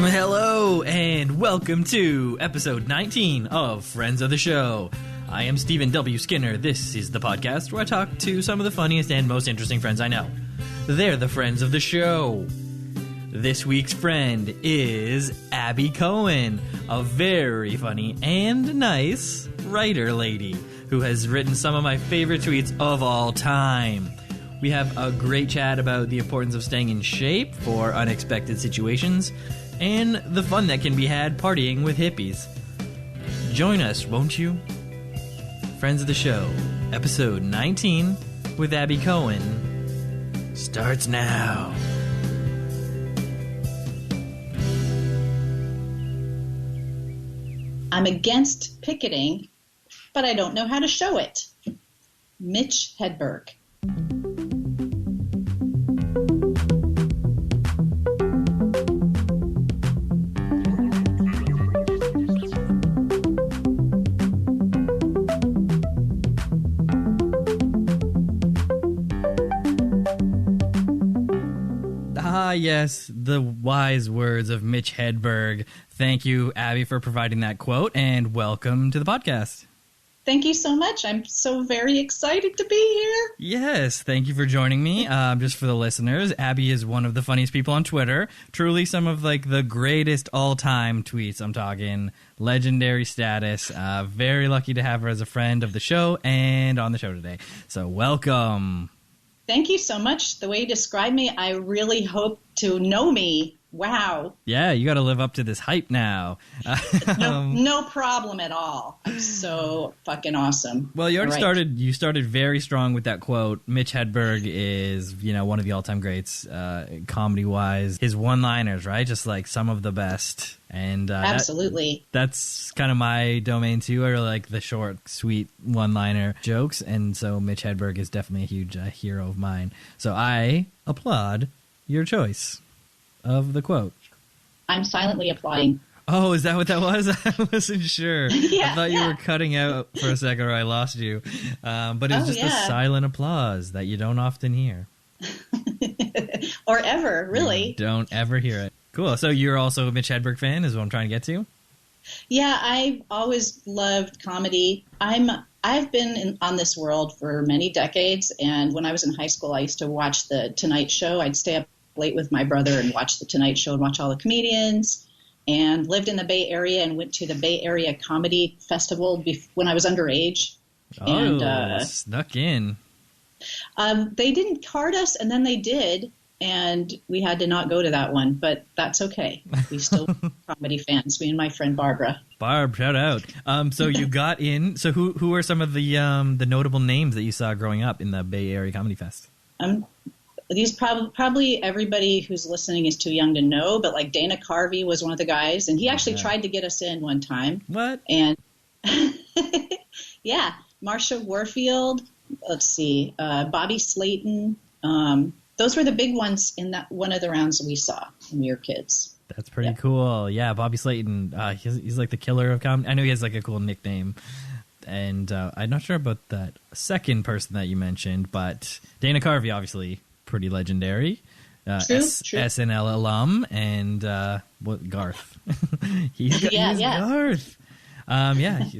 Hello, and welcome to episode 19 of Friends of the Show. I am Stephen W. Skinner. This is the podcast where I talk to some of the funniest and most interesting friends I know. They're the friends of the show. This week's friend is Abby Cohen, a very funny and nice writer lady who has written some of my favorite tweets of all time. We have a great chat about the importance of staying in shape for unexpected situations and the fun that can be had partying with hippies. Join us, won't you? Friends of the Show, episode 19 with Abby Cohen starts now. I'm against picketing, but I don't know how to show it. Mitch Hedberg. Yes, the wise words of Mitch Hedberg. Thank you, Abby, for providing that quote, and welcome to the podcast. Thank you so much. I'm so very excited to be here. Yes, thank you for joining me. Just for the listeners, Abby is one of the funniest people on Twitter. Truly some of the greatest all-time tweets. I'm talking legendary status. Very lucky to have her as a friend of the show and on the show today. So welcome. Thank you so much. The way you described me, I really hope to know me. Wow. Yeah, you got to live up to this hype now. No problem at all. I'm so fucking awesome. Well, you already started very strong with that quote. Mitch Hedberg is, one of the all-time greats, comedy-wise. His one-liners, right? Just some of the best. And absolutely. That's kind of my domain too. I really like the short, sweet one-liner jokes, and so Mitch Hedberg is definitely a huge hero of mine. So I applaud your choice of the quote. I'm silently applauding. Oh, is that what that was? I wasn't sure. Yeah, I thought you were cutting out for a second or I lost you. But it was just a silent applause that you don't often hear. Or ever, really. You don't ever hear it. Cool. So you're also a Mitch Hedberg fan is what I'm trying to get to? Yeah, I've always loved comedy. I've been on this world for many decades, and when I was in high school, I used to watch The Tonight Show. I'd stay up late with my brother and watch The Tonight Show and watch all the comedians, and lived in the Bay Area and went to the Bay Area Comedy Festival when I was underage. Oh, and, snuck in. They didn't card us, and then they did, and we had to not go to that one, but that's okay. We still comedy fans, me and my friend Barbara. Barb, shout out. So you got in. So who are some of the notable names that you saw growing up in the Bay Area Comedy Fest? These probably everybody who's listening is too young to know, but Dana Carvey was one of the guys, and he actually tried to get us in one time. What? And yeah, Marsha Warfield. Let's see, Bobby Slayton. Those were the big ones in that one of the rounds that we saw when we were kids. That's pretty cool. Yeah, Bobby Slayton. He's like the killer of comedy. I know he has a cool nickname. And I'm not sure about that second person that you mentioned, but Dana Carvey, obviously, pretty legendary. True. SNL alum, and Garth. he's Garth.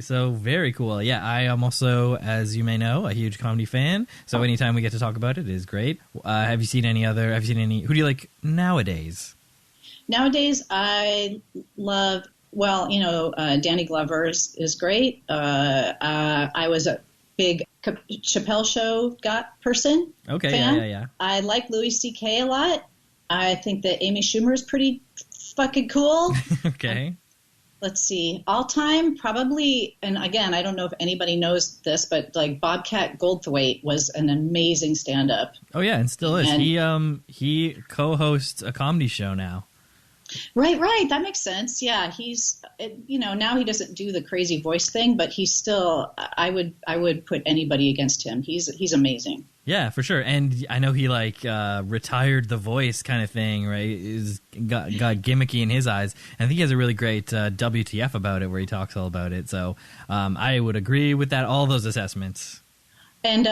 So very cool. Yeah, I am also, as you may know, a huge comedy fan. So anytime we get to talk about it is great. Have you seen any? Who do you like nowadays? Nowadays, I love. Well, Danny Glover is great. I was a big Chappelle Show person. Okay, fan. Yeah. I like Louis C.K. a lot. I think that Amy Schumer is pretty fucking cool. Okay. Let's see. All time, probably, and again, I don't know if anybody knows this, but Bobcat Goldthwait was an amazing stand-up. Oh yeah, and still is. He co-hosts a comedy show now. Right. That makes sense. Yeah, he's, now he doesn't do the crazy voice thing, but he's still, I would put anybody against him. He's amazing. Yeah, for sure. And I know he retired the voice kind of thing, right? Got gimmicky in his eyes. And I think he has a really great WTF about it where he talks all about it. So I would agree with that, all those assessments. And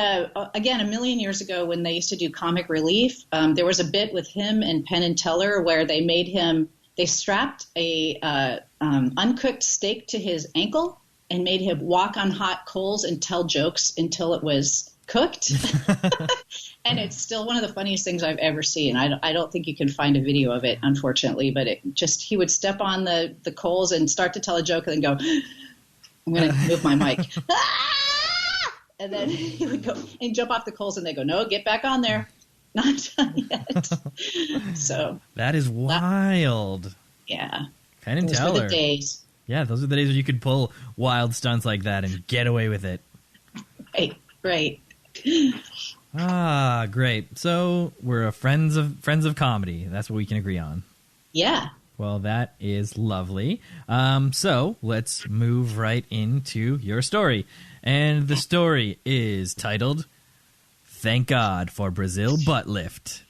again, a million years ago when they used to do Comic Relief, there was a bit with him and Penn and Teller where they made him They strapped a uncooked steak to his ankle and made him walk on hot coals and tell jokes until it was cooked. And it's still one of the funniest things I've ever seen. I don't think you can find a video of it, unfortunately, but he would step on the coals and start to tell a joke and then go, I'm going to move my mic. And then he would go and jump off the coals and they go, no, get back on there. Not done yet. So that is wild. Yeah. Kind of tell her. Those were the days. Yeah, those are the days when you could pull wild stunts like that and get away with it. Right. Ah, great. So we're friends of comedy. That's what we can agree on. Yeah. Well, that is lovely. So let's move right into your story. And the story is titled, Thank God for Brazil Butt Lift.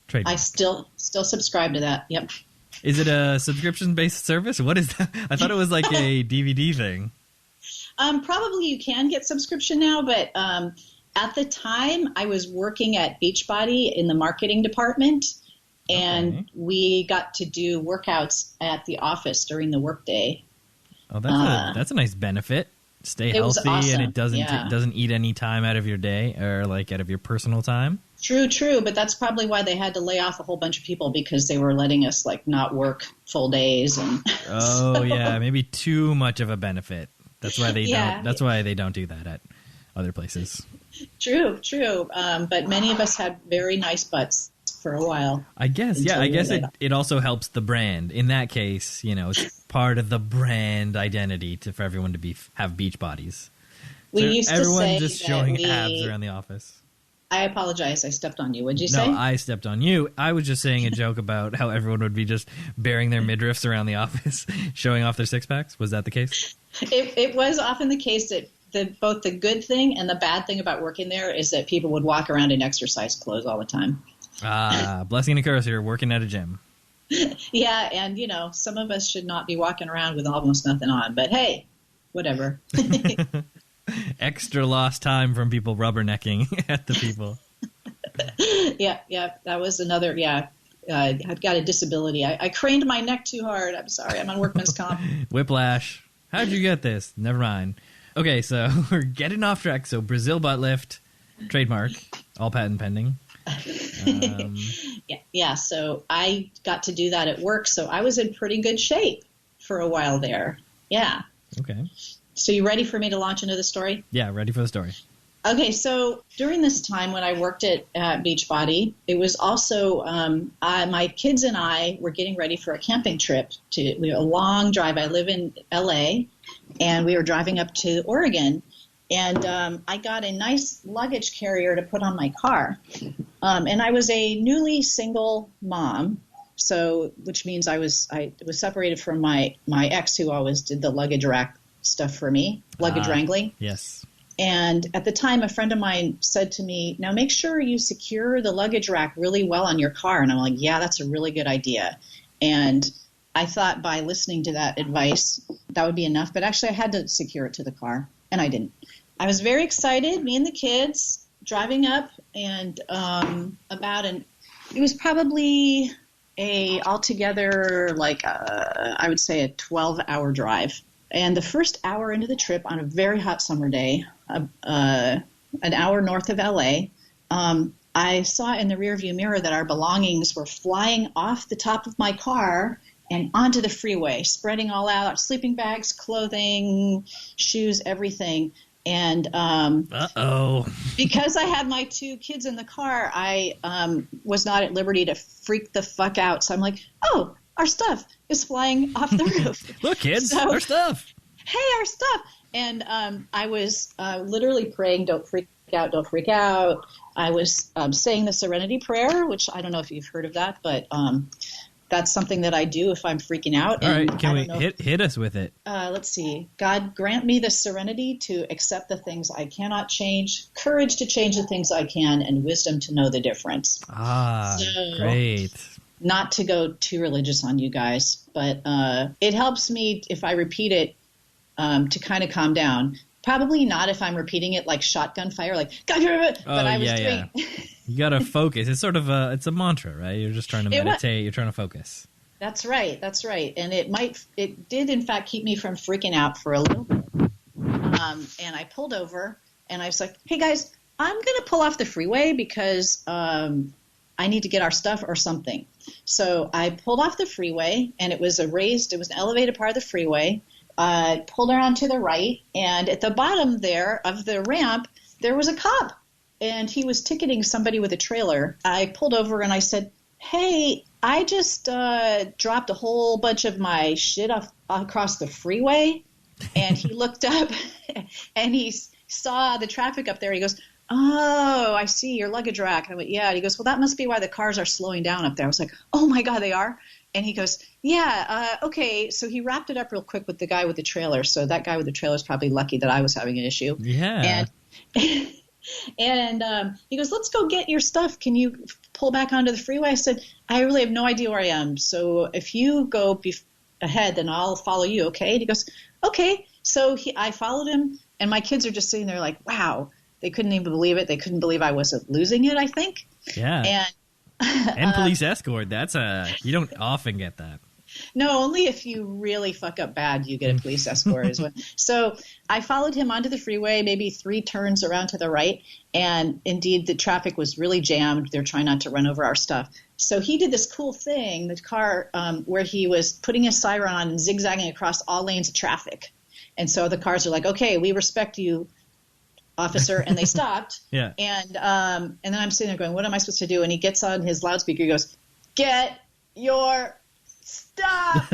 Trademark. I still subscribe to that. Yep. Is it a subscription-based service? What is that? I thought it was like a DVD thing. Probably you can get subscription now, but at the time I was working at Beachbody in the marketing department, and we got to do workouts at the office during the workday. Oh, that's a nice benefit. Stay healthy, awesome. And it doesn't eat any time out of your day or like out of your personal time. True, but that's probably why they had to lay off a whole bunch of people, because they were letting us like not work full days and. Yeah, maybe too much of a benefit. That's why they don't. That's why they don't do that at other places. True. But many of us had very nice butts for a while. I guess, it also helps the brand. In that case, it's part of the brand identity for everyone to have beach bodies. We used to everyone say just that showing abs around the office. I apologize. I stepped on you. What'd you say? No, I stepped on you. I was just saying a joke about how everyone would be just bearing their midriffs around the office, showing off their six-packs. Was that the case? It was often the case that both the good thing and the bad thing about working there is that people would walk around in exercise clothes all the time. Blessing and a curse. You're working at a gym. Yeah, and, some of us should not be walking around with almost nothing on. But, hey, whatever. Extra lost time from people rubbernecking at the people. Yeah, that was another, I've got a disability. I craned my neck too hard. I'm sorry, I'm on workman's comp. Whiplash. How'd you get this? Never mind. Okay, so we're getting off track. So Brazil butt lift, trademark, all patent pending. Yeah, so I got to do that at work, so I was in pretty good shape for a while there. Yeah. Okay. So you ready for me to launch into the story? Yeah, ready for the story. Okay, so during this time when I worked at Beachbody, it was also my kids and I were getting ready for a camping trip. A long drive. I live in L.A., and we were driving up to Oregon, and I got a nice luggage carrier to put on my car. And I was a newly single mom, which means I was separated from my ex, who always did the luggage rack stuff for me, luggage wrangling. Yes. And at the time, a friend of mine said to me, now make sure you secure the luggage rack really well on your car. And I'm like, yeah, that's a really good idea. And I thought by listening to that advice, that would be enough. But actually, I had to secure it to the car, and I didn't. I was very excited, me and the kids, driving up, and it was probably altogether I would say a 12-hour drive. And the first hour into the trip on a very hot summer day, an hour north of L.A., I saw in the rearview mirror that our belongings were flying off the top of my car and onto the freeway, spreading all out, sleeping bags, clothing, shoes, everything. And because I had my two kids in the car, I was not at liberty to freak the fuck out. So I'm like, oh, our stuff is flying off the roof. Look, kids, our stuff. Hey, our stuff. And I was literally praying, don't freak out, don't freak out. I was saying the Serenity Prayer, which I don't know if you've heard of that, but that's something that I do if I'm freaking out. All right, can we hit us with it? Let's see. God, grant me the serenity to accept the things I cannot change, courage to change the things I can, and wisdom to know the difference. Great. Not to go too religious on you guys, but it helps me if I repeat it to kind of calm down. Probably not if I'm repeating it like shotgun fire, like God, but I was doing. You gotta focus. It's sort of it's a mantra, right? You're just trying to meditate. You're trying to focus. That's right. That's right. And it did in fact keep me from freaking out for a little bit. And I pulled over and I was like, hey guys, I'm going to pull off the freeway because I need to get our stuff or something. So I pulled off the freeway, and it was an elevated part of the freeway. Pulled around to the right, and at the bottom there of the ramp, there was a cop, and he was ticketing somebody with a trailer. I pulled over and I said, hey, I just dropped a whole bunch of my shit across the freeway. And he looked up and he saw the traffic up there. He goes, oh, I see your luggage rack. And I went, yeah. And he goes, well, that must be why the cars are slowing down up there. I was like, oh my God, they are? And he goes, yeah, okay. So he wrapped it up real quick with the guy with the trailer. So that guy with the trailer is probably lucky that I was having an issue. Yeah. And he goes, let's go get your stuff. Can you pull back onto the freeway? I said, I really have no idea where I am. So if you go ahead, then I'll follow you, okay? And he goes, okay. So I followed him, and my kids are just sitting there like, wow. They couldn't even believe it. They couldn't believe I wasn't losing it, I think. Yeah. And police escort. You don't often get that. No, only if you really fuck up bad, you get a police escort. So I followed him onto the freeway, maybe 3 turns around to the right. And indeed, the traffic was really jammed. They're trying not to run over our stuff. So he did this cool thing, the car, where he was putting his siren on and zigzagging across all lanes of traffic. And so the cars are like, okay, we respect you, officer, and they stopped. Yeah. And then I'm sitting there going, what am I supposed to do? And he gets on his loudspeaker. He goes, get your stuff.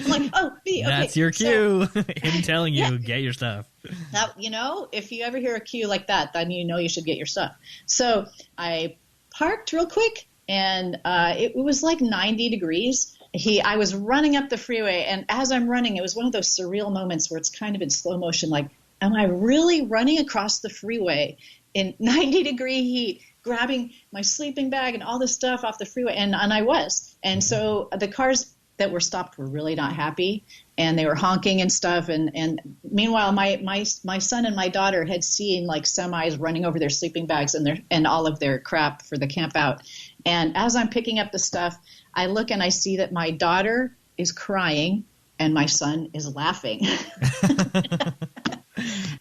I'm like, oh, okay. That's your cue. Him telling you, get your stuff. Now, if you ever hear a cue like that, then you know you should get your stuff. So I parked real quick, and it was like 90 degrees. I was running up the freeway, and as I'm running, it was one of those surreal moments where it's kind of in slow motion, like, am I really running across the freeway in 90-degree heat, grabbing my sleeping bag and all this stuff off the freeway? And I was. And so the cars that were stopped were really not happy, and they were honking and stuff. And meanwhile, my son and my daughter had seen like semis running over their sleeping bags and all of their crap for the camp out. And as I'm picking up the stuff, I look and I see that my daughter is crying and my son is laughing.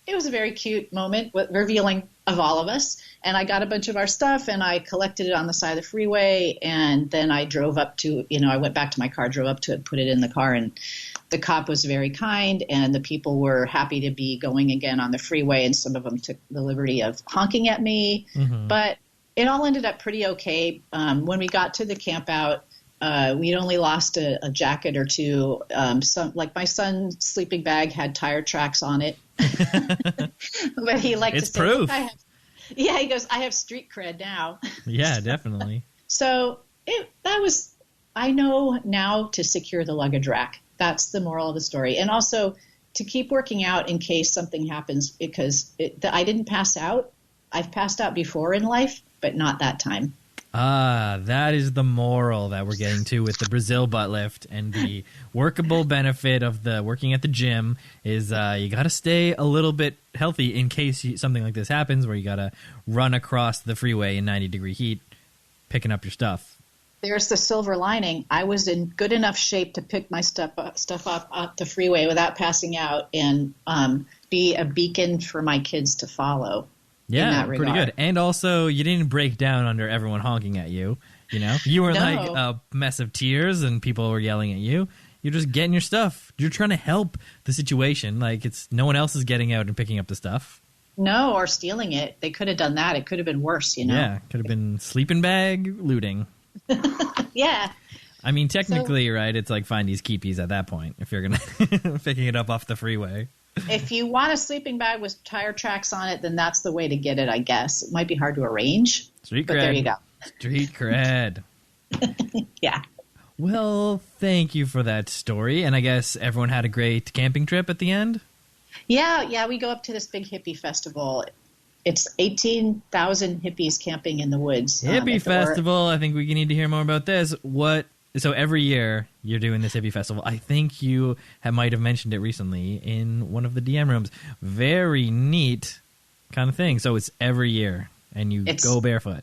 It was a very cute moment, revealing of all of us. And I got a bunch of our stuff, and I collected it on the side of the freeway. And then I drove up to, I went back to my car, drove up to it, put it in the car. And the cop was very kind, and the people were happy to be going again on the freeway. And some of them took the liberty of honking at me. Mm-hmm. But it all ended up pretty okay. When we got to the camp out, we'd only lost a jacket or two. Like my son's sleeping bag had tire tracks on it. But he liked it's to say, proof. He goes, I have street cred now. Yeah, definitely. So I know now to secure the luggage rack. That's the moral of the story. And also to keep working out in case something happens, because I didn't pass out. I've passed out before in life, but not that time. That is the moral that we're getting to with the Brazil butt lift, and the workable benefit of the working at the gym is you got to stay a little bit healthy in case something like this happens, where you got to run across the freeway in 90-degree heat, picking up your stuff. There's the silver lining. I was in good enough shape to pick my stuff up the freeway without passing out, and be a beacon for my kids to follow. Yeah, pretty good. And also, you didn't break down under everyone honking at you. You weren't like a mess of tears and people were yelling at you. You're just getting your stuff. You're trying to help the situation. Like, it's no one else is getting out and picking up the stuff. No, or stealing it. They could have done that. It could have been worse, Yeah, could have been sleeping bag looting. Yeah. I mean, technically, right, it's like findies keepies at that point if you're going to picking it up off the freeway. If you want a sleeping bag with tire tracks on it, then that's the way to get it, I guess. It might be hard to arrange. Street cred. But there you go. Street cred. Yeah. Well, thank you for that story. And I guess everyone had a great camping trip at the end? Yeah, we go up to this big hippie festival. It's 18,000 hippies camping in the woods. Hippie festival. I think we need to hear more about this. So every year you're doing this hippie festival. I think you might have mentioned it recently in one of the DM rooms. Very neat kind of thing. So it's every year, and you go barefoot.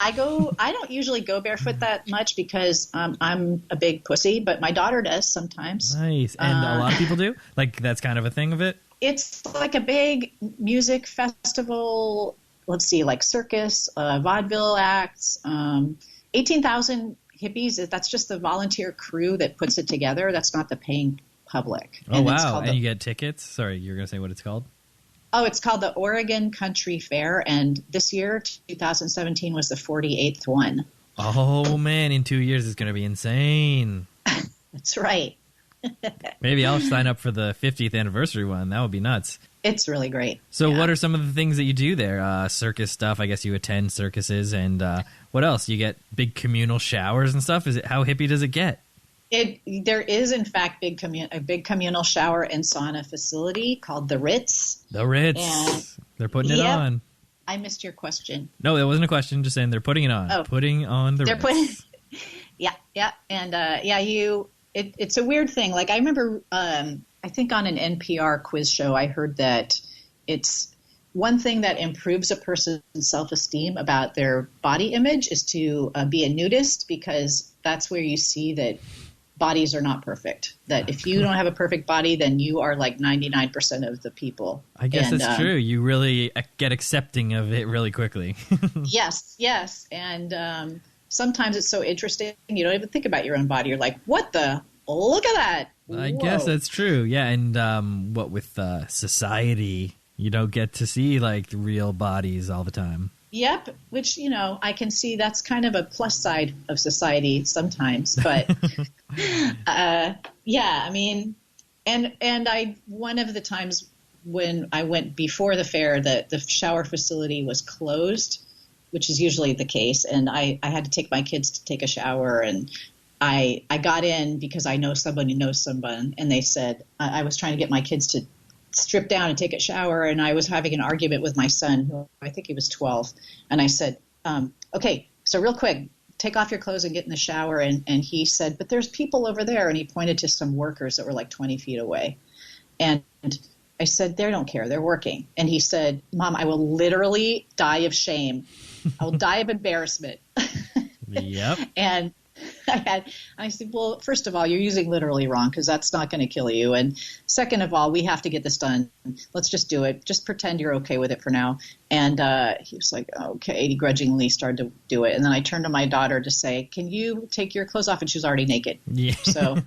I don't usually go barefoot that much because I'm a big pussy, but my daughter does sometimes. Nice. And a lot of people do? Like, that's kind of a thing of it? It's like a big music festival. Let's see, like circus, vaudeville acts, 18,000 hippies. That's just the volunteer crew that puts it together. That's not the paying public. Oh, and wow. And you get tickets? Sorry, you're going to say what it's called? Oh, it's called the Oregon Country Fair, and this year, 2017, was the 48th one. Oh, man, in 2 years it's going to be insane. That's right. Maybe I'll sign up for the 50th anniversary one. That would be nuts. It's really great. So what are some of the things that you do there? Circus stuff. I guess you attend circuses. And what else? You get big communal showers and stuff? How hippie does it get? There is, in fact, a big communal shower and sauna facility called the Ritz. The Ritz. And, they're putting it on. I missed your question. No, that wasn't a question. Just saying they're putting it on. Oh. Putting on the Ritz. Yeah. And, it's a weird thing. Like, I remember, I think on an NPR quiz show, I heard that it's one thing that improves a person's self-esteem about their body image is to be a nudist, because that's where you see that bodies are not perfect. That if you don't have a perfect body, then you are like 99% of the people. I guess that's true. You really get accepting of it really quickly. Yes. And sometimes it's so interesting, you don't even think about your own body. You're like, what the? Look at that. I guess that's true. Yeah, and what with society, you don't get to see like real bodies all the time. Yep, which, I can see that's kind of a plus side of society sometimes. But, I mean, and one of the times when I went before the fair, the shower facility was closed, which is usually the case. And I had to take my kids to take a shower, and I got in because I know someone who knows someone. And they said, I was trying to get my kids to strip down and take a shower, and I was having an argument with my son, who I think he was 12, and I said, okay, so real quick, take off your clothes and get in the shower, and he said, but there's people over there, and he pointed to some workers that were like 20 feet away, and I said, they don't care, they're working, and he said, Mom, I will literally die of shame, I will die of embarrassment. Yep. And I said, well, first of all, you're using literally wrong, because that's not going to kill you. And second of all, we have to get this done. Let's just do it. Just pretend you're okay with it for now. And he was like, okay. He grudgingly started to do it. And then I turned to my daughter to say, can you take your clothes off? And she was already naked. Yeah. So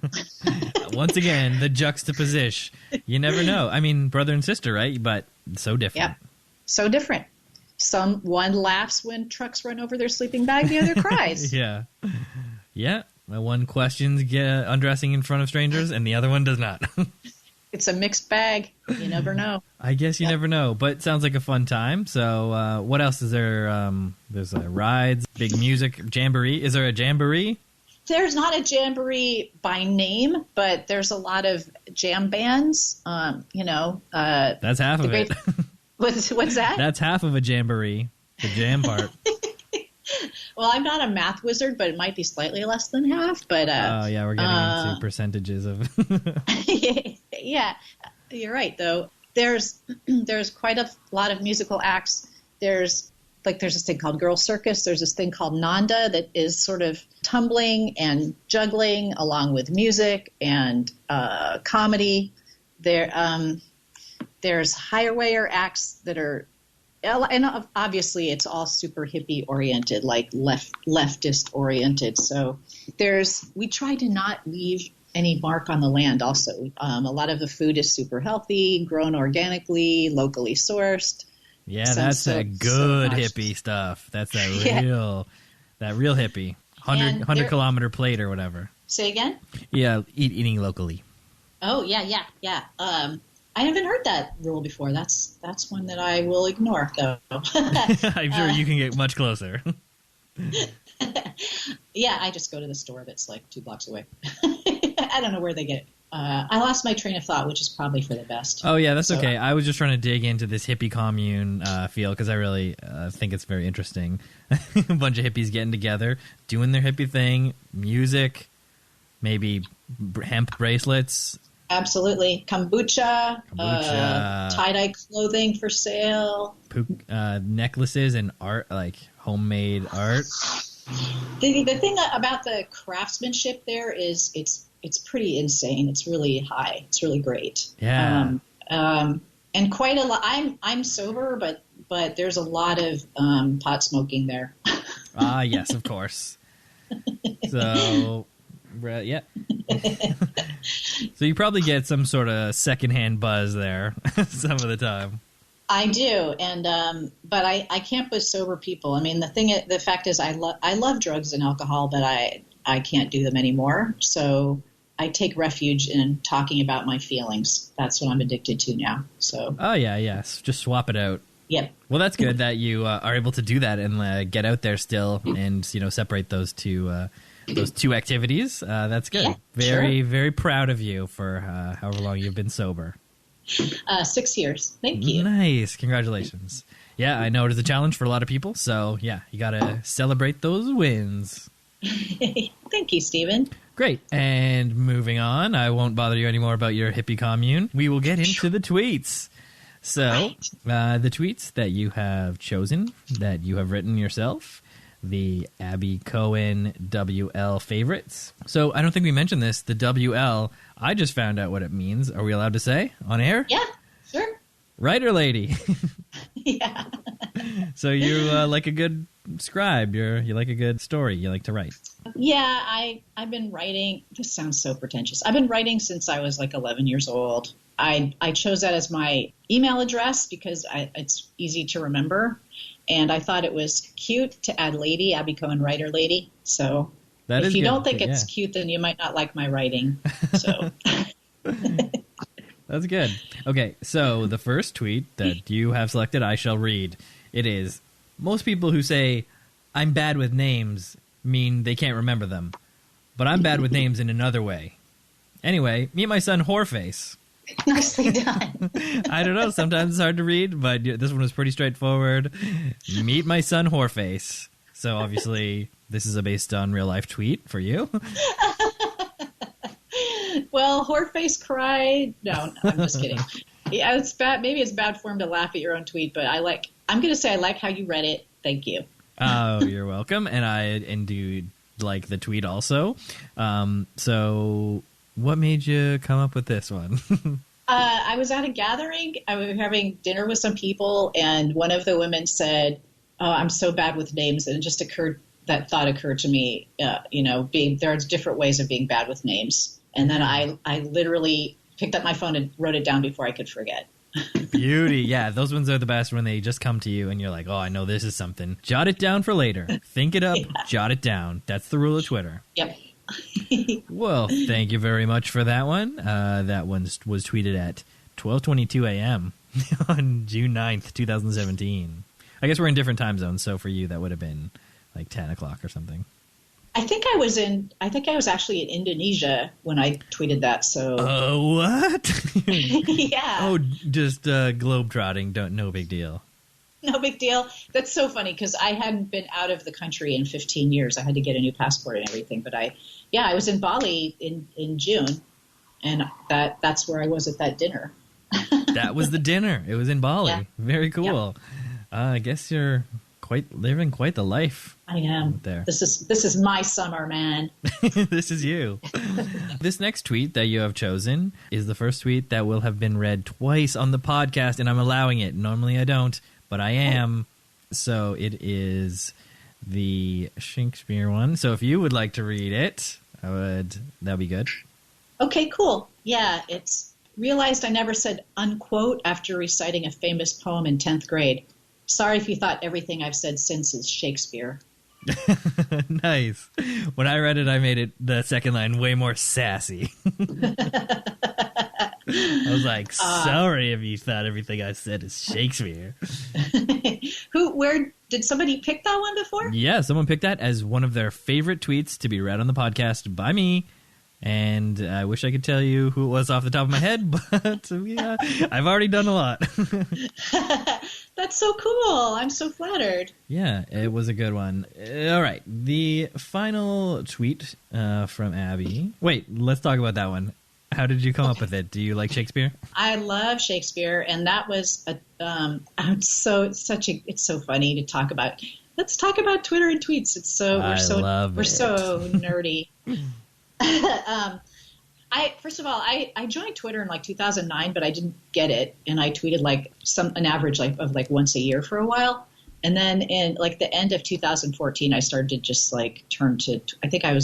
once again, the juxtaposition. You never know. I mean, brother and sister, right? But so different. Yeah. So different. One laughs when trucks run over their sleeping bag. The other cries. Yeah. Yeah, one questions undressing in front of strangers, and the other one does not. It's a mixed bag. You never know. I guess you never know, but it sounds like a fun time. So what else is there? There's rides, big music, jamboree. Is there a jamboree? There's not a jamboree by name, but there's a lot of jam bands. That's half of it. What's that? That's half of a jamboree, the jam part. Well, I'm not a math wizard, but it might be slightly less than half. But yeah, we're getting into percentages of. Yeah, you're right. Though there's quite a lot of musical acts. There's this thing called Girl Circus. There's this thing called Nanda that is sort of tumbling and juggling along with music and comedy. There's higher wire acts that are. And obviously, it's all super hippie oriented, like leftist oriented. So we try to not leave any mark on the land. Also, a lot of the food is super healthy, grown organically, locally sourced. Yeah, that's that good hippie stuff. That's that real hippie 100 kilometer plate or whatever. Say again? Yeah, eating locally. Oh yeah. I haven't heard that rule before. That's one that I will ignore, though. I'm sure you can get much closer. Yeah, I just go to the store that's like 2 blocks away. I don't know where they get it. I lost my train of thought, which is probably for the best. Oh, yeah, that's okay. I was just trying to dig into this hippie commune feel, because I really think it's very interesting. A bunch of hippies getting together, doing their hippie thing, music, maybe hemp bracelets. Absolutely. Kombucha. Tie-dye clothing for sale. Necklaces and art, like homemade art. The thing about the craftsmanship there is it's pretty insane. It's really high. It's really great. Yeah. And quite a lot. I'm sober, but there's a lot of pot smoking there. Ah, yes, of course. So, yeah. So you probably get some sort of secondhand buzz there some of the time. I do, and but I can't with sober people. I mean, the fact is, I love drugs and alcohol, but I can't do them anymore. So I take refuge in talking about my feelings. That's what I'm addicted to now. So. Oh yeah, yes, just swap it out. Yep. Well, that's good that you are able to do that and get out there still, and separate those two activities. That's good. Yeah, very proud of you for however long you've been sober. 6 years. Thank you. Nice. Congratulations. Yeah, I know it is a challenge for a lot of people, so yeah, you got to celebrate those wins. Thank you, Stephen. Great. And moving on, I won't bother you anymore about your hippie commune. We will get into the tweets. So, the tweets that you have chosen, that you have written yourself, the Abby Cohen WL favorites. So, I don't think we mentioned this. The WL, I just found out what it means. Are we allowed to say on air? Yeah, sure. Writer lady. Yeah. So, you like a good scribe. You like a good story. You like to write. Yeah, I've been writing. This sounds so pretentious. I've been writing since I was like 11 years old. I chose that as my email address because it's easy to remember. And I thought it was cute to add lady, Abby Cohen, writer lady. So if you don't think it's cute, then you might not like my writing. So That's good. Okay, so the first tweet that you have selected, I shall read. It is, most people who say, I'm bad with names, mean they can't remember them. But I'm bad with names in another way. Anyway, meet my son, Whoreface. Nicely done. I don't know. Sometimes it's hard to read, but this one was pretty straightforward. Meet my son, Whoreface. So obviously, this is a based on real life tweet for you. Well, Whoreface cried. No, I'm just kidding. Yeah, it's bad. Maybe it's bad form to laugh at your own tweet, but I'm going to say I like how you read it. Thank you. Oh, you're welcome. And I do like the tweet also. So what made you come up with this one? I was at a gathering. I was having dinner with some people, and one of the women said, "Oh, I'm so bad with names," and it just that thought occurred to me. There are different ways of being bad with names, and then I literally picked up my phone and wrote it down before I could forget. Beauty. Yeah, those ones are the best when they just come to you and you're like, oh, I know this is something. Jot it down for later. Think it up, Jot it down. That's the rule of Twitter. Yep. Well, thank you very much for that one. That one was tweeted at 12:22 a.m. on June 9th, 2017. I guess we're in different time zones, so for you that would have been like 10 o'clock or something. I think I was actually in Indonesia when I tweeted that. So. What? Yeah. Oh, just globetrotting. No big deal. No big deal. That's so funny because I hadn't been out of the country in 15 years. I had to get a new passport and everything. But I was in Bali in June, and that's where I was at that dinner. That was the dinner. It was in Bali. Yeah. Very cool. Yeah. I guess you're living quite the life. I am. There. This is my summer, man. This is you. This next tweet that you have chosen is the first tweet that will have been read twice on the podcast, and I'm allowing it. Normally I don't, but I am. So it is the Shakespeare one. So if you would like to read it, that'd be good. Okay, cool. Yeah, it's realized I never said unquote after reciting a famous poem in 10th grade. Sorry if you thought everything I've said since is Shakespeare. Nice. When I read it, I made the second line way more sassy. I was like, sorry if you thought everything I said is Shakespeare. Where did somebody pick that one before? Yeah, someone picked that as one of their favorite tweets to be read on the podcast by me. And I wish I could tell you who it was off the top of my head, but yeah, I've already done a lot. That's so cool. I'm so flattered. Yeah, it was a good one. All right, the final tweet from Abby. Wait, let's talk about that one. How did you come up with it? Do you like Shakespeare? I love Shakespeare, and that was it's so funny to talk about. let's talk about Twitter and tweets. It's so we're so nerdy. First of all, I joined Twitter in like 2009, but I didn't get it, and I tweeted like an average of once a year for a while, and then in like the end of 2014, I started to just like turn to. I think I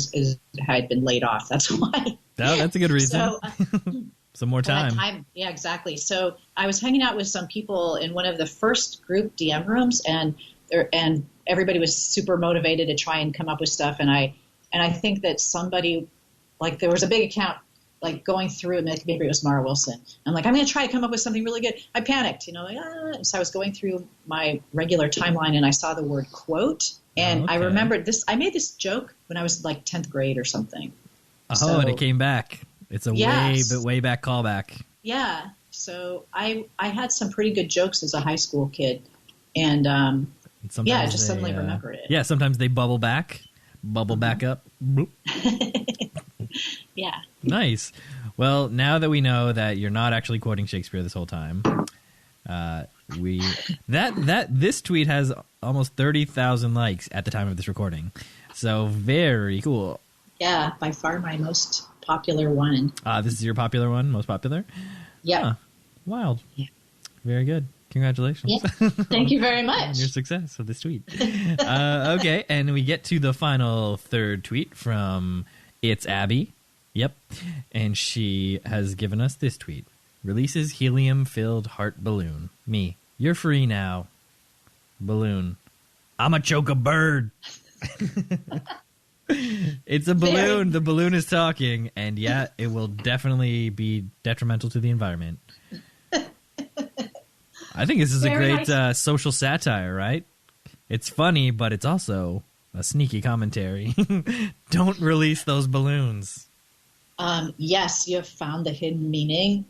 had been laid off. That's why. Oh, that's a good reason. So, some more time. Yeah, exactly. So I was hanging out with some people in one of the first group DM rooms, and everybody was super motivated to try and come up with stuff, and I think that somebody, like, there was a big account like going through, and maybe it was Mara Wilson. I'm like, I'm going to try to come up with something really good. I panicked, So I was going through my regular timeline, and I saw the word quote, and I remembered this. I made this joke when I was like 10th grade or something. Oh, and it came back. It's a way back callback. Yeah. So I had some pretty good jokes as a high school kid, and I just suddenly remembered it. Yeah, sometimes they bubble back up. Boop. Yeah. Nice. Well, now that we know that you're not actually quoting Shakespeare this whole time, this tweet has almost 30,000 likes at the time of this recording. So very cool. Yeah, by far my most popular one. This is your popular one, most popular? Yeah. Huh. Wild. Yeah. Very good. Congratulations. Yeah. Thank you very much. On your success with this tweet. Okay, and we get to the final third tweet from It's Abby. Yep. And she has given us this tweet. Releases helium-filled heart balloon. Me. You're free now. Balloon. I'ma choke a bird. It's a balloon. The balloon is talking, and yeah, it will definitely be detrimental to the environment. I think this is a great social satire, right? It's funny, but it's also a sneaky commentary. Don't release those balloons. Yes, you have found the hidden meaning,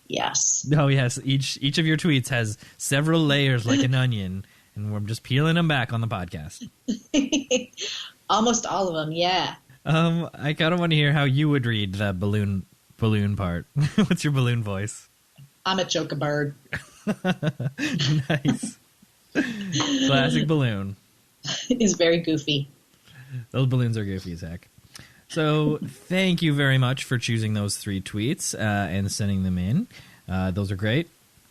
Yes. Oh, yes. Each of your tweets has several layers like an onion, and we're just peeling them back on the podcast. Almost all of them, yeah. I kind of want to hear how you would read the balloon part. What's your balloon voice? I'm a choke a bird. Nice. Classic balloon. It's very goofy. Those balloons are goofy as heck. So thank you very much for choosing those 3 tweets and sending them in. Those are great.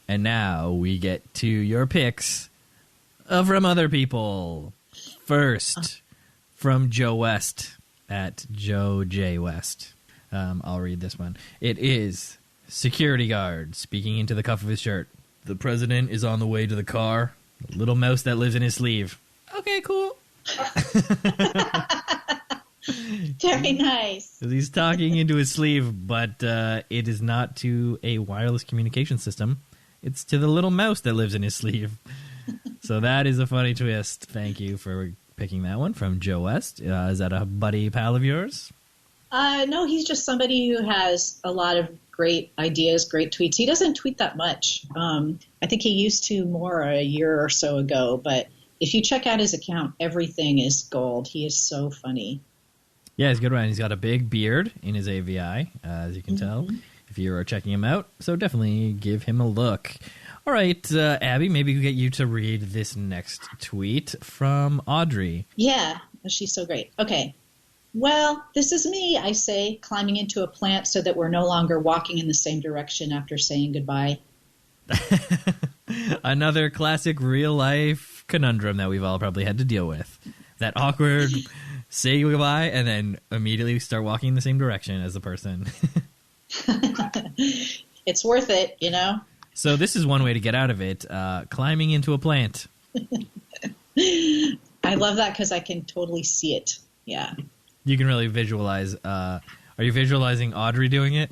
And now we get to your picks from other people. First, from Joe West at Joe J. West. I'll read this one. It is security guard speaking into the cuff of his shirt. The president is on the way to the car. The little mouse that lives in his sleeve. Okay, cool. Very nice. He's talking into his sleeve, but it is not to a wireless communication system. It's to the little mouse that lives in his sleeve. So that is a funny twist. Thank you for picking that one from Joe West. Is that a buddy pal of yours? No, he's just somebody who has a lot of great ideas, great tweets. He doesn't tweet that much. I think he used to more a year or so ago, but if you check out his account, everything is gold. He is so funny. Yeah, he's a good one. He's got a big beard in his AVI, as you can tell, if you are checking him out. So definitely give him a look. All right, Abby, maybe we'll get you to read this next tweet from Audrey. Yeah, she's so great. Okay. Well, this is me, I say, climbing into a plant so that we're no longer walking in the same direction after saying goodbye. Another classic real-life conundrum that we've all probably had to deal with. That awkward say goodbye and then immediately start walking in the same direction as the person. It's worth it, So this is one way to get out of it, climbing into a plant. I love that because I can totally see it. Yeah. You can really visualize. Are you visualizing Audrey doing it?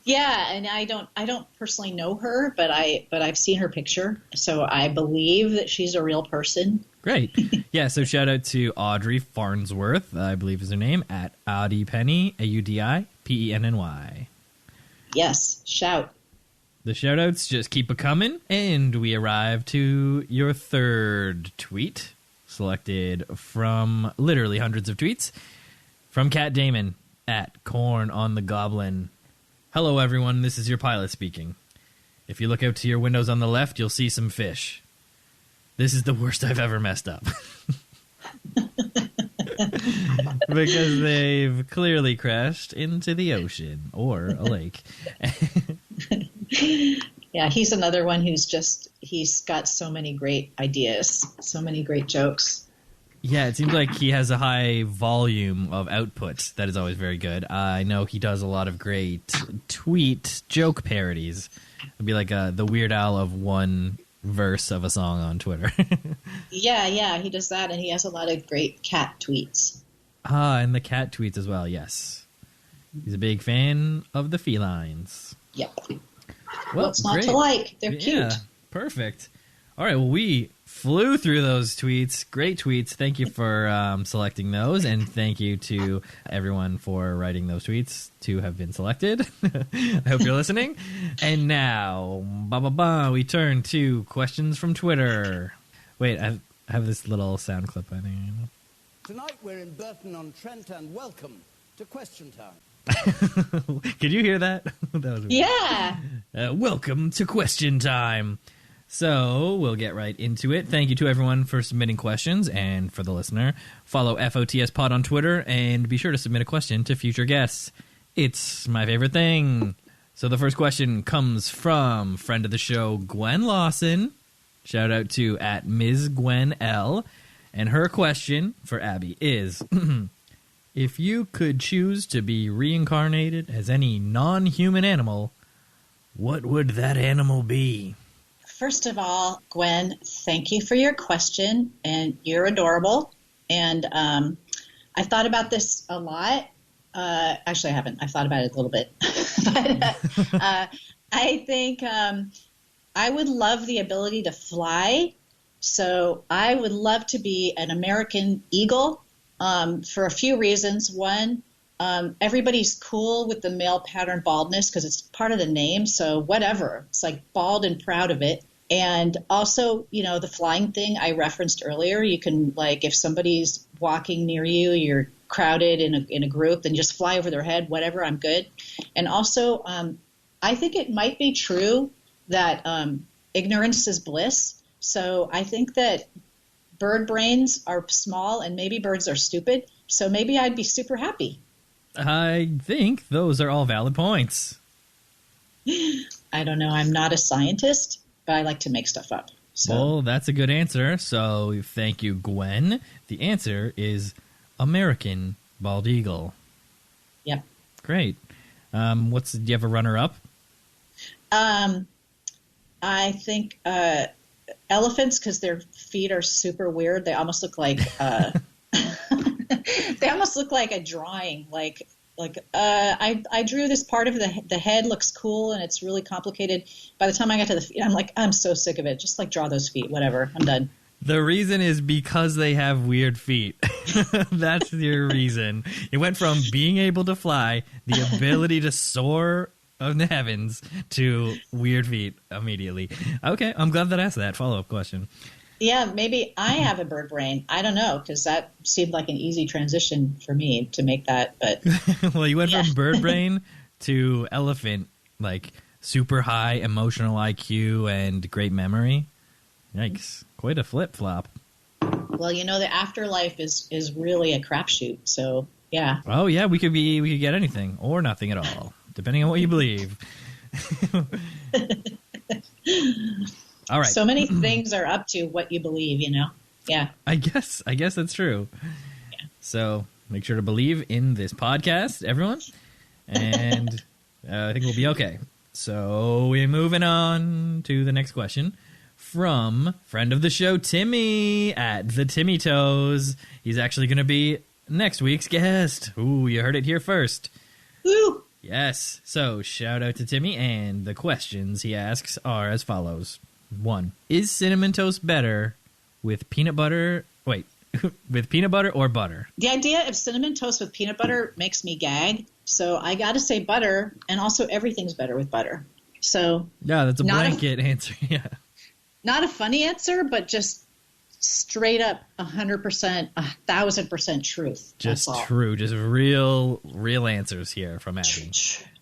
Yeah, and I don't personally know her, but I've seen her picture, so I believe that she's a real person. Great. Yeah, so shout out to Audrey Farnsworth, I believe is her name, at Audi Penny, AUDIPENNY. Yes, shout. The shout-outs just keep a-coming, and we arrive to your third tweet, selected from literally hundreds of tweets, from Kat Damon, at Corn on the Goblin. Hello, everyone, this is your pilot speaking. If you look out to your windows on the left, you'll see some fish. this is the worst I've ever messed up. Because they've clearly crashed into the ocean or a lake. Yeah, he's another one he's got so many great ideas, so many great jokes. Yeah, it seems like he has a high volume of output that is always very good. I know he does a lot of great tweet joke parodies. It'd be like the Weird Al of one verse of a song on Twitter. Yeah, he does that, and he has a lot of great cat tweets. And the cat tweets as well, yes. He's a big fan of the felines. Yep. What's not to like? They're cute. Yeah, perfect. All right, well, we flew through those tweets. Great tweets. Thank you for selecting those, and thank you to everyone for writing those tweets to have been selected. I hope you're listening. And now, we turn to questions from Twitter. Wait, I have this little sound clip, I think. Tonight we're in Burton-on-Trent, and welcome to Question Time. Could you hear that? That was weird. Yeah. Welcome to Question Time. So we'll get right into it. Thank you to everyone for submitting questions, and for the listener, follow FOTS Pod on Twitter, and be sure to submit a question to future guests. It's my favorite thing. So the first question comes from friend of the show, Gwen Lawson. Shout out to @Ms. Gwen L. And her question for Abby is, if you could choose to be reincarnated as any non-human animal, what would that animal be? First of all, Gwen, thank you for your question, and you're adorable. And I've thought about this a lot. Actually, I haven't. I've thought about it a little bit. But I think I would love the ability to fly. So I would love to be an American eagle for a few reasons. One, everybody's cool with the male pattern baldness because it's part of the name. So whatever. It's like bald and proud of it. And also, the flying thing I referenced earlier, you can, like, if somebody's walking near you, you're crowded in a group, then just fly over their head, whatever, I'm good. And also, I think it might be true that ignorance is bliss. So I think that bird brains are small and maybe birds are stupid. So maybe I'd be super happy. I think those are all valid points. I don't know. I'm not a scientist, but I like to make stuff up. So. Well, that's a good answer. So thank you, Gwen. The answer is American bald eagle. Yep. Great. Do you have a runner-up? I think elephants, because their feet are super weird. They almost look like they almost look like a drawing. I drew this part of the head looks cool and it's really complicated. By the time I got to the feet, I'm like, I'm so sick of it. Just like draw those feet, whatever. I'm done. The reason is because they have weird feet. That's your reason. It went from being able to fly, the ability to soar in the heavens, to weird feet immediately. Okay, I'm glad that I asked that follow-up question. Yeah, maybe I have a bird brain. I don't know, because that seemed like an easy transition for me to make that. But well, you went from bird brain to elephant, like super high emotional IQ and great memory. Yikes. Quite a flip-flop. Well, the afterlife is really a crapshoot, so yeah. Oh, yeah, we could get anything or nothing at all, depending on what you believe. All right. So many things are up to what you believe, Yeah. I guess that's true. Yeah. So make sure to believe in this podcast, everyone, and I think we'll be okay. So we're moving on to the next question. From friend of the show, Timmy @TheTimmyToes. He's actually going to be next week's guest. Ooh, you heard it here first. Woo! Yes. So shout out to Timmy, and the questions he asks are as follows. 1. Is cinnamon toast better with peanut butter? Wait, with peanut butter or butter? The idea of cinnamon toast with peanut butter makes me gag. So I got to say butter, and also everything's better with butter. So yeah, that's a blanket answer. Yeah. Not a funny answer, but just straight up 100%, 1,000% truth. Just true. Just real answers here from Abby.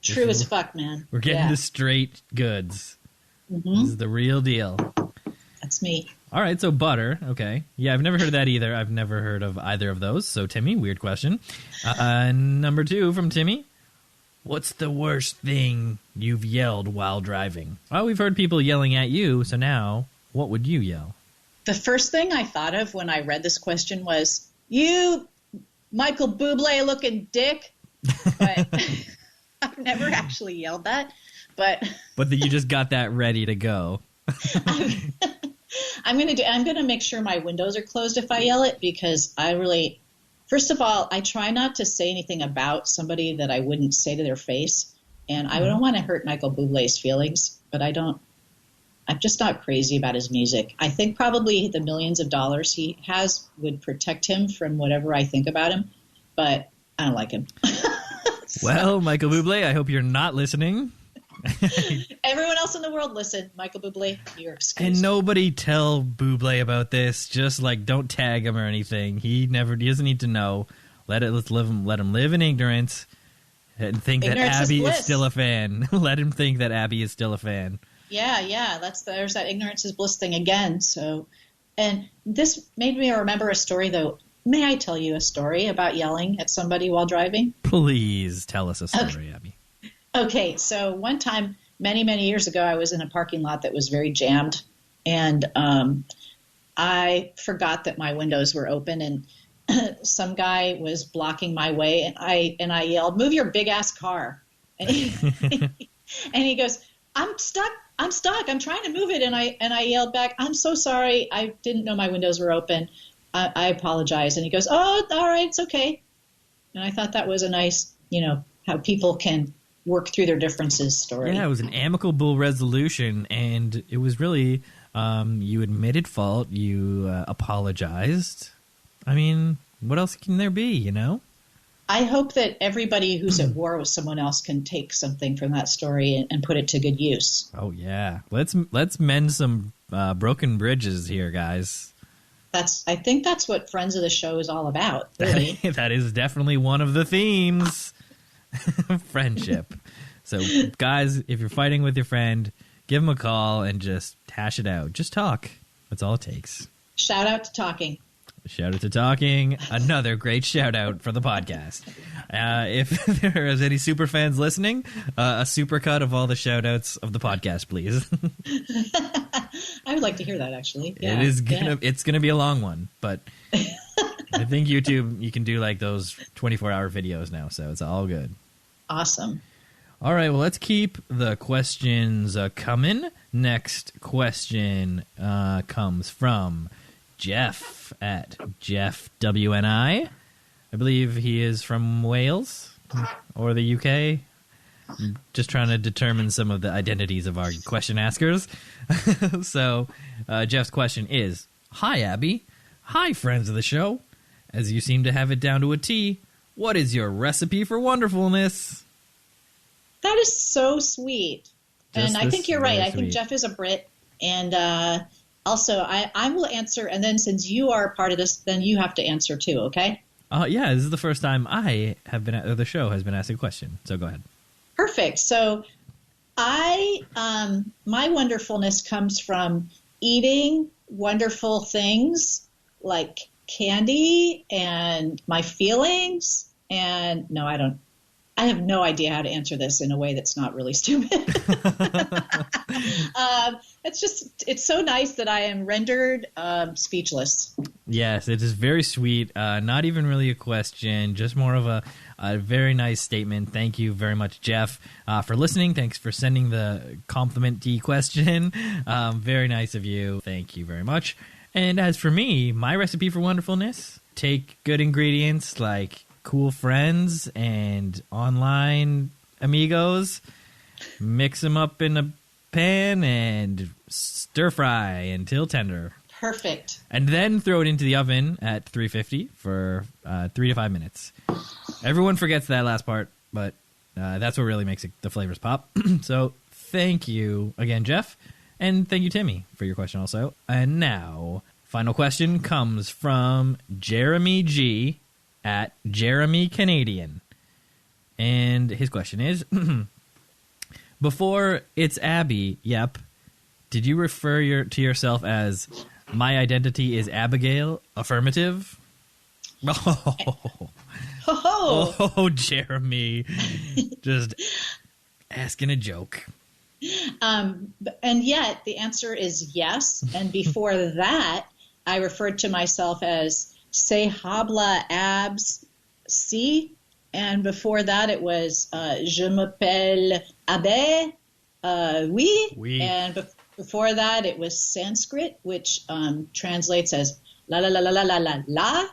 True as fuck, man. We're getting the straight goods. Mm-hmm. This is the real deal. That's me. All right, so butter. Okay. Yeah, I've never heard of that either. I've never heard of either of those. So, Timmy, weird question. Number 2 from Timmy. What's the worst thing you've yelled while driving? Well, we've heard people yelling at you, so now what would you yell? The first thing I thought of when I read this question was, you Michael Bublé looking dick. But I've never actually yelled that. But you just got that ready to go. I'm gonna make sure my windows are closed if I yell it, because first of all, I try not to say anything about somebody that I wouldn't say to their face, and I don't want to hurt Michael Bublé's feelings, but I'm just not crazy about his music. I think probably the millions of dollars he has would protect him from whatever I think about him, but I don't like him. Well, Michael Bublé, I hope you're not listening. Everyone else in the world, listen, Michael Bublé, you're excused. And nobody tell Bublé about this. Just don't tag him or anything. He doesn't need to know. Let him live in ignorance and think that Abby is still a fan. Let him think that Abby is still a fan. Yeah. There's that ignorance is bliss thing again. So, and this made me remember a story though. May I tell you a story about yelling at somebody while driving? Please tell us a story, Abby. Okay, so one time, many, many years ago, I was in a parking lot that was very jammed, and I forgot that my windows were open, and some guy was blocking my way, and I yelled, "Move your big-ass car!" And he goes, "I'm stuck, I'm trying to move it," and I yelled back, "I'm so sorry, I didn't know my windows were open. I apologize." And he goes, "Oh, all right, it's okay." And I thought that was a nice, how people can work through their differences story. Yeah, it was an amicable resolution, and it was really you admitted fault, you apologized. I mean, what else can there be, I hope that everybody who's at war with someone else can take something from that story and put it to good use. Oh yeah, let's mend some broken bridges here, guys. I think that's what Friends of the Show is all about, really. That is definitely one of the themes. Friendship. So, guys, if you're fighting with your friend, give him a call and just hash it out. Just talk. That's all it takes. Shout out to talking. Shout out to talking. Another great shout out for the podcast. If there is any super fans listening, a super cut of all the shout outs of the podcast, please. I would like to hear that, actually. Yeah, it's gonna be a long one, but I think YouTube, you can do those 24-hour videos now, so it's all good. Awesome. All right, well, let's keep the questions coming. Next question comes from Jeff at Jeff WNI. I believe he is from Wales or the UK. I'm just trying to determine some of the identities of our question askers. So Jeff's question is, "Hi, Abby. Hi, friends of the show. As you seem to have it down to a T, what is your recipe for wonderfulness?" That is so sweet. And I think you're right. I think Jeff is a Brit. And also, I will answer. And then since you are a part of this, then you have to answer too, okay? Yeah, this is the first time the show has been asked a question. So go ahead. Perfect. So my wonderfulness comes from eating wonderful things like candy and my feelings. And no, I don't. I have no idea how to answer this in a way that's not really stupid. It's so nice that I am rendered speechless. Yes, it is very sweet. Not even really a question, just more of a very nice statement. Thank you very much, Jeff, for listening. Thanks for sending the compliment-y question. Very nice of you. Thank you very much. And as for me, my recipe for wonderfulness, take good ingredients like cool friends and online amigos, mix them up in a pan and stir fry until tender. Perfect. And then throw it into the oven at 350 for 3 to 5 minutes. Everyone forgets that last part, but that's what really makes the flavors pop. So thank you again, Jeff, and thank you, Timmy, for your question also. And now, final question comes from Jeremy G. at Jeremy Canadian. And his question is, before it's Abby, yep, did you refer to yourself as My identity is Abigail. Affirmative. Oh, Jeremy. Just asking a joke. And yet the answer is yes. And before that, I referred to myself as "Se habla abs si," and before that it was "Je m'appelle Abbe oui," and before that it was Sanskrit, which translates as "la la la la la la la la,"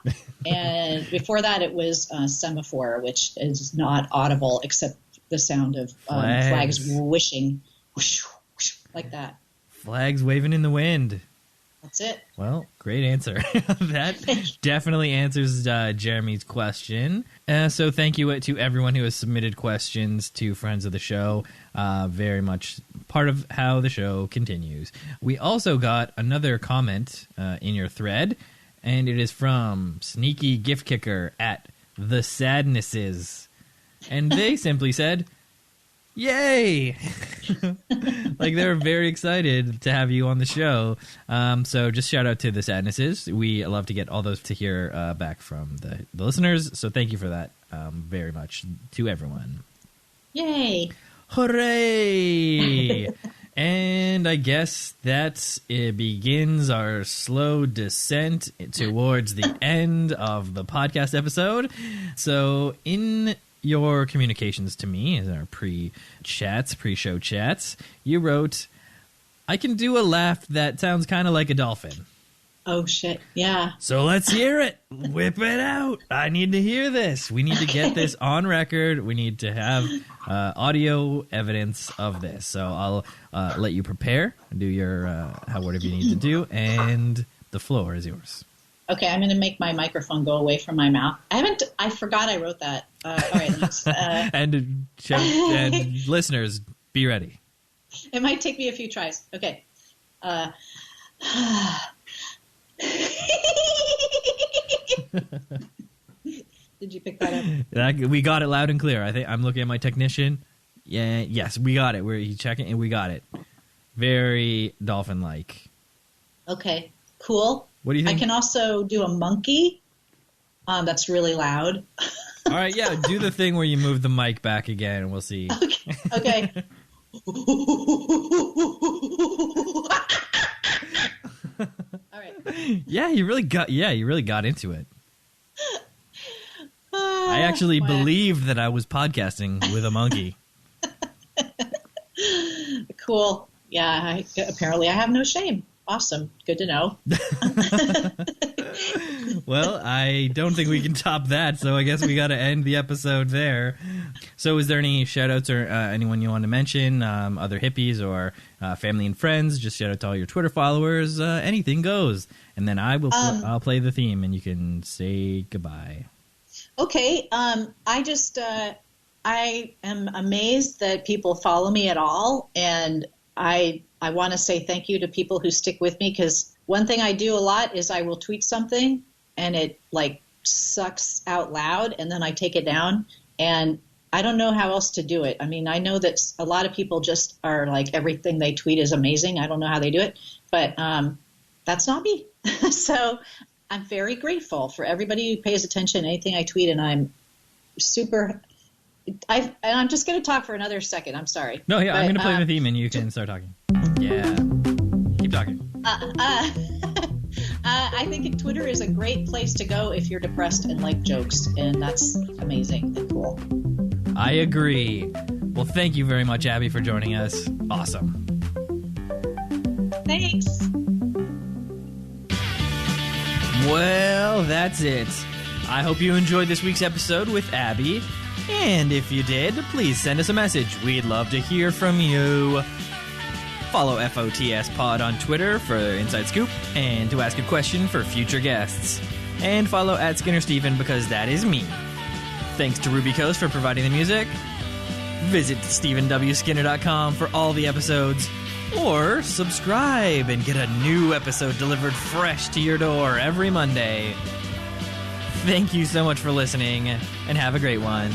and before that it was semaphore, which is not audible except the sound of flags whooshing, whoosh, whoosh, like that. Flags waving in the wind. That's it. Well, great answer. That definitely answers Jeremy's question. So thank you to everyone who has submitted questions to Friends of the Show. Very much part of how the show continues. We also got another comment in your thread, and it is from Sneaky Gift Kicker at The Sadnesses. And they simply said, "Yay!" Like, they're very excited to have you on the show. So just shout out to The Sadnesses. We love to get all those to hear back from the listeners. So thank you for that very much to everyone. Yay! Hooray! And I guess that it begins our slow descent towards the end of the podcast episode. So in your communications to me in our pre-show chats, you wrote, "I can do a laugh that sounds kind of like a dolphin." Oh, shit. Yeah. So let's hear it. Whip it out. I need to hear this. We need to get this on record. We need to have audio evidence of this. So I'll let you prepare, do your whatever you need to do, and the floor is yours. Okay, I'm going to make my microphone go away from my mouth. I forgot I wrote that. All right. Let's, and listeners, be ready. It might take me a few tries. Okay. Did you pick that up? We got it loud and clear. I think I'm looking at my technician. Yeah, yes, we got it. He's checking, and we got it. Very dolphin-like. Okay, cool. What do you think? I can also do a monkey. That's really loud. All right, yeah, do the thing where you move the mic back again, and we'll see. Okay. All right. Yeah, you really got into it. I actually believed that I was podcasting with a monkey. Cool. Yeah, apparently I have no shame. Awesome. Good to know. Well, I don't think we can top that, so I guess we got to end the episode there. So is there any shout-outs or anyone you want to mention, other hippies or family and friends? Just shout out to all your Twitter followers. Anything goes. And then I'll play the theme, and you can say goodbye. Okay. I am amazed that people follow me at all, and I want to say thank you to people who stick with me, because one thing I do a lot is I will tweet something and it like sucks out loud, and then I take it down, and I don't know how else to do it. I mean, I know that a lot of people just are like, everything they tweet is amazing. I don't know how they do it, but that's not me. So I'm very grateful for everybody who pays attention to anything I tweet, and I'm I'm just going to talk for another second. I'm sorry. No, yeah, I'm going to play the theme and you can start talking. Yeah. Keep talking. I think Twitter is a great place to go if you're depressed and like jokes, and that's amazing and cool. I agree. Well, thank you very much, Abby, for joining us. Awesome. Thanks. Well, that's it. I hope you enjoyed this week's episode with Abby. And if you did, please send us a message. We'd love to hear from you. Follow FOTS Pod on Twitter for Inside Scoop and to ask a question for future guests. And follow at Skinner Steven because that is me. Thanks to Ruby Coast for providing the music. Visit StephenWSkinner.com for all the episodes. Or subscribe and get a new episode delivered fresh to your door every Monday. Thank you so much for listening, and have a great one.